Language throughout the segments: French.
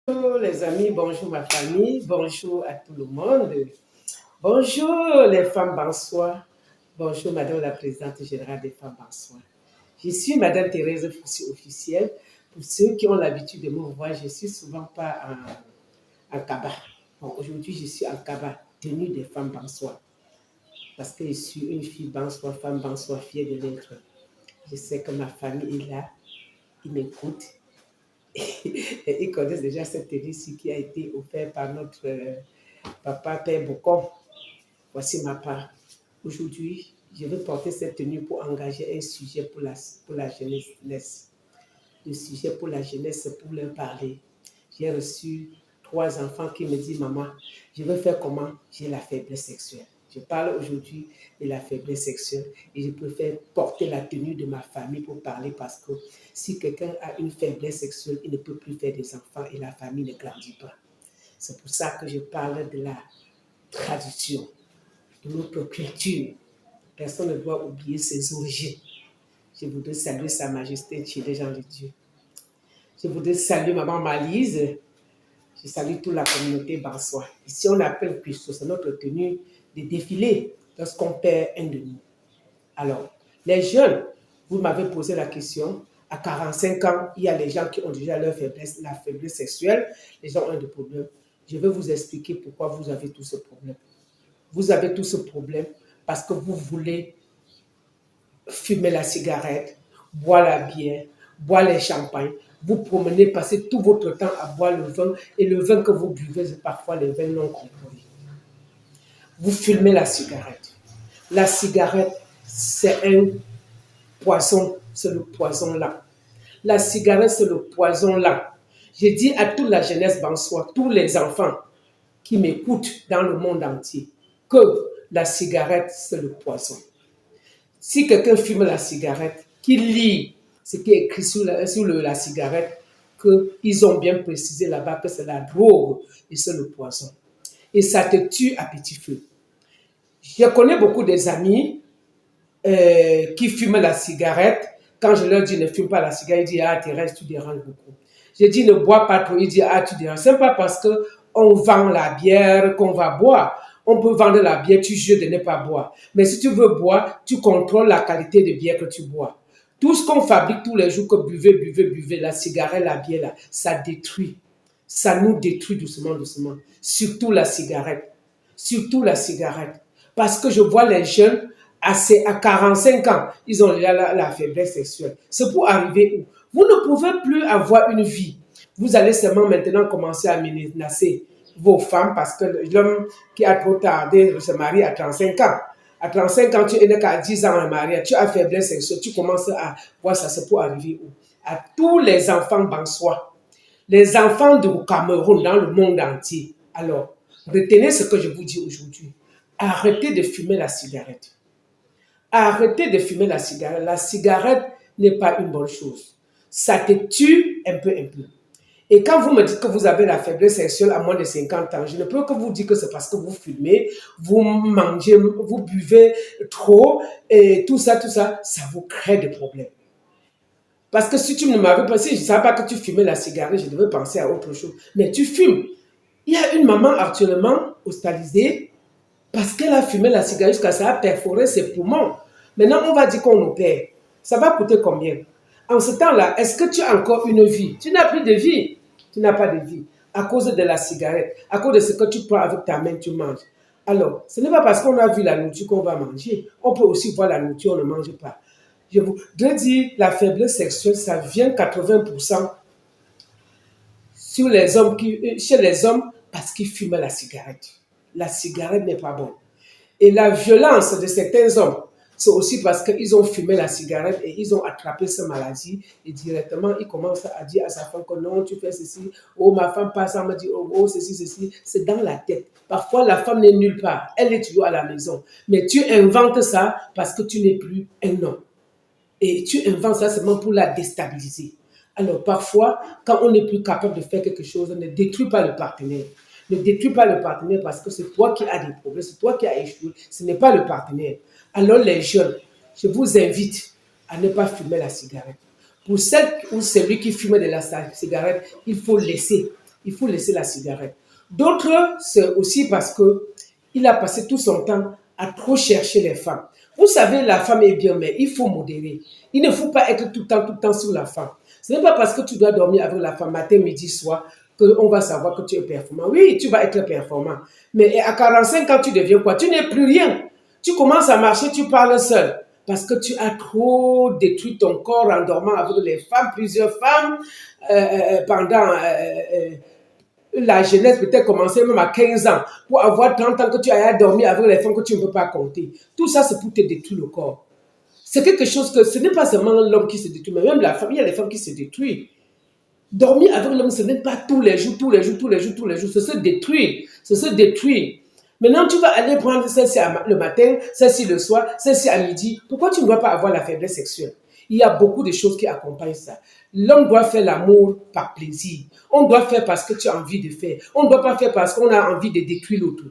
Bonjour les amis, bonjour ma famille, bonjour à tout le monde. Bonjour les femmes Bansois, bonjour Madame la Présidente Générale des femmes Bansois. Je suis Madame Thérèse Foussi officielle. Pour ceux qui ont l'habitude de me voir, je ne suis souvent pas en cabas. Bon, aujourd'hui, je suis en cabas, tenue des femmes Bansois. Parce que je suis une fille Bansois, femme Bansois, fière de l'être. Je sais que ma famille est là, ils m'écoutent. Et ils connaissent déjà cette tenue-ci qui a été offerte par notre papa Père Bocon. Voici ma part. Aujourd'hui, je vais porter cette tenue pour engager un sujet pour la jeunesse. Le sujet pour la jeunesse, c'est pour leur parler. J'ai reçu 3 enfants qui me disent, maman, je veux faire comment? J'ai la faiblesse sexuelle. Je parle aujourd'hui de la faiblesse sexuelle et je préfère porter la tenue de ma famille pour parler parce que si quelqu'un a une faiblesse sexuelle, il ne peut plus faire des enfants et la famille ne grandit pas. C'est pour ça que je parle de la tradition, de notre culture. Personne ne doit oublier ses origines. Je voudrais saluer Sa Majesté les gens de Dieu. Je voudrais saluer Maman Malise. Je salue toute la communauté Bansois. Ici, on appelle Christo, c'est notre tenue de défilé lorsqu'on perd un de nous. Alors, les jeunes, vous m'avez posé la question, à 45 ans, il y a les gens qui ont déjà la faiblesse sexuelle, les gens ont des problèmes. Je vais vous expliquer pourquoi vous avez tout ce problème. Vous avez tout ce problème parce que vous voulez fumer la cigarette, boire la bière, boire les champagnes, vous promenez, passez tout votre temps à boire le vin, et le vin que vous buvez, c'est parfois le vin non contrôlé. Vous fumez la cigarette. La cigarette, c'est un poison, c'est le poison là. La cigarette, c'est le poison là. Je dis à toute la jeunesse bansois, tous les enfants qui m'écoutent dans le monde entier, que la cigarette, c'est le poison. Si quelqu'un fume la cigarette, qu'il lit ce qui est écrit sur la cigarette, qu'ils ont bien précisé là-bas que c'est la drogue et c'est le poison. Et ça te tue à petit feu. Je connais beaucoup des amis qui fument la cigarette. Quand je leur dis ne fume pas la cigarette, ils disent ah Thérèse, tu déranges beaucoup. Je dis ne bois pas trop, ils disent ah tu déranges. C'est pas parce qu'on vend la bière qu'on va boire. On peut vendre la bière, tu juges de ne pas boire. Mais si tu veux boire, tu contrôles la qualité de bière que tu bois. Tout ce qu'on fabrique tous les jours, que buvez, la cigarette, la bière, là, ça détruit. Ça nous détruit doucement, doucement. Surtout la cigarette. Surtout la cigarette. Parce que je vois les jeunes, à 45 ans, ils ont déjà la faiblesse sexuelle. C'est pour arriver où? Vous ne pouvez plus avoir une vie. Vous allez seulement maintenant commencer à menacer vos femmes parce que l'homme qui a trop tardé de se marier à 35 ans. À 35 ans, tu es qu'à 10 ans en mariage, tu as faiblesse sexuelle, tu commences à voir ça, c'est pour arriver où? À tous les enfants bansois, les enfants du Cameroun dans le monde entier. Alors, retenez ce que je vous dis aujourd'hui. Arrêtez de fumer la cigarette. Arrêtez de fumer la cigarette. La cigarette n'est pas une bonne chose. Ça te tue un peu. Et quand vous me dites que vous avez la faiblesse sexuelle à moins de 50 ans, je ne peux que vous dire que c'est parce que vous fumez, vous mangez, vous buvez trop, et tout ça, ça vous crée des problèmes. Parce que si tu ne m'avais pas, si je ne savais pas que tu fumais la cigarette, je devais penser à autre chose. Mais tu fumes. Il y a une maman actuellement hospitalisée parce qu'elle a fumé la cigarette jusqu'à ça a perforé ses poumons. Maintenant, on va dire qu'on opère. Ça va coûter combien? En ce temps-là, est-ce que tu as encore une vie? Tu n'as plus de vie. Tu n'as pas de vie. À cause de la cigarette, à cause de ce que tu prends avec ta main, tu manges. Alors, ce n'est pas parce qu'on a vu la nourriture qu'on va manger. On peut aussi voir la nourriture, on ne mange pas. Je vous dire, la faiblesse sexuelle, ça vient 80% chez les hommes parce qu'ils fument la cigarette. La cigarette n'est pas bonne. Et la violence de certains hommes, c'est aussi parce qu'ils ont fumé la cigarette et ils ont attrapé cette maladie et directement, ils commencent à dire à sa femme que non, tu fais ceci, oh, ma femme passe, elle me dit, oh, ceci, c'est dans la tête. Parfois, la femme n'est nulle part, elle est toujours à la maison. Mais tu inventes ça parce que tu n'es plus un homme. Et tu inventes ça seulement pour la déstabiliser. Alors, parfois, quand on n'est plus capable de faire quelque chose, ne détruis pas le partenaire. Ne détruis pas le partenaire parce que c'est toi qui as des problèmes, c'est toi qui as échoué, ce n'est pas le partenaire. Alors les jeunes, je vous invite à ne pas fumer la cigarette. Pour celle ou celui qui fume de la cigarette, il faut laisser. il faut laisser la cigarette. D'autres, c'est aussi parce qu'il a passé tout son temps à trop chercher les femmes. Vous savez, la femme est bien, mais il faut modérer. Il ne faut pas être tout le temps sur la femme. Ce n'est pas parce que tu dois dormir avec la femme matin, midi, soir, qu'on va savoir que tu es performant. Oui, tu vas être performant. Mais à 45 ans, tu deviens quoi? Tu n'es plus rien. Tu commences à marcher, tu parles seul. Parce que tu as trop détruit ton corps en dormant avec les femmes, plusieurs femmes, pendant la jeunesse, peut-être commencer même à 15 ans, pour avoir 30 ans que tu as dormi avec les femmes que tu ne peux pas compter. Tout ça, c'est pour te détruire le corps. C'est quelque chose que ce n'est pas seulement l'homme qui se détruit, mais même la femme, il y a les femmes qui se détruisent. Dormir avec l'homme, ce n'est pas tous les jours, c'est se détruire, c'est se détruire. Maintenant, tu vas aller prendre celle-ci le matin, celle-ci le soir, celle-ci à midi. Pourquoi tu ne dois pas avoir la faiblesse sexuelle? Il y a beaucoup de choses qui accompagnent ça. L'homme doit faire l'amour par plaisir. On doit faire parce que tu as envie de faire. On ne doit pas faire parce qu'on a envie de détruire l'autre.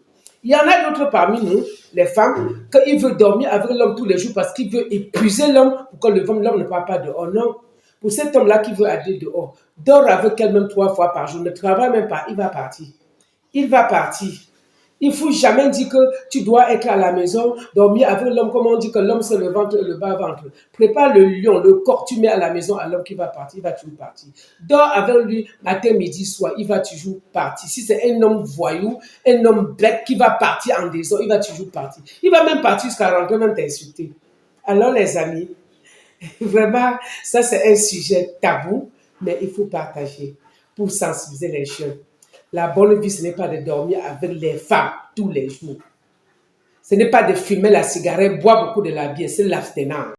Il y en a d'autres parmi nous, les femmes, qu'ils veulent dormir avec l'homme tous les jours parce qu'ils veulent épuiser l'homme pour que l'homme ne parle pas dehors. Non. Pour cet homme-là qui veut aller dehors, dors avec elle-même 3 fois par jour, ne travaille même pas, il va partir. Il va partir. Il ne faut jamais dire que tu dois être à la maison, dormir avec l'homme, comme on dit que l'homme c'est le ventre et le bas-ventre. Prépare le lion, le corps, tu mets à la maison à l'homme qui va partir, il va toujours partir. Dors avec lui matin, midi, soir, il va toujours partir. Si c'est un homme voyou, un homme bête qui va partir en désordre, il va toujours partir. Il va même partir jusqu'à rentrer, même t'insulter. Alors les amis, vraiment, ça c'est un sujet tabou, mais il faut partager pour sensibiliser les jeunes. La bonne vie, ce n'est pas de dormir avec les femmes tous les jours. Ce n'est pas de fumer la cigarette, boire beaucoup de la bière, c'est l'abstinence.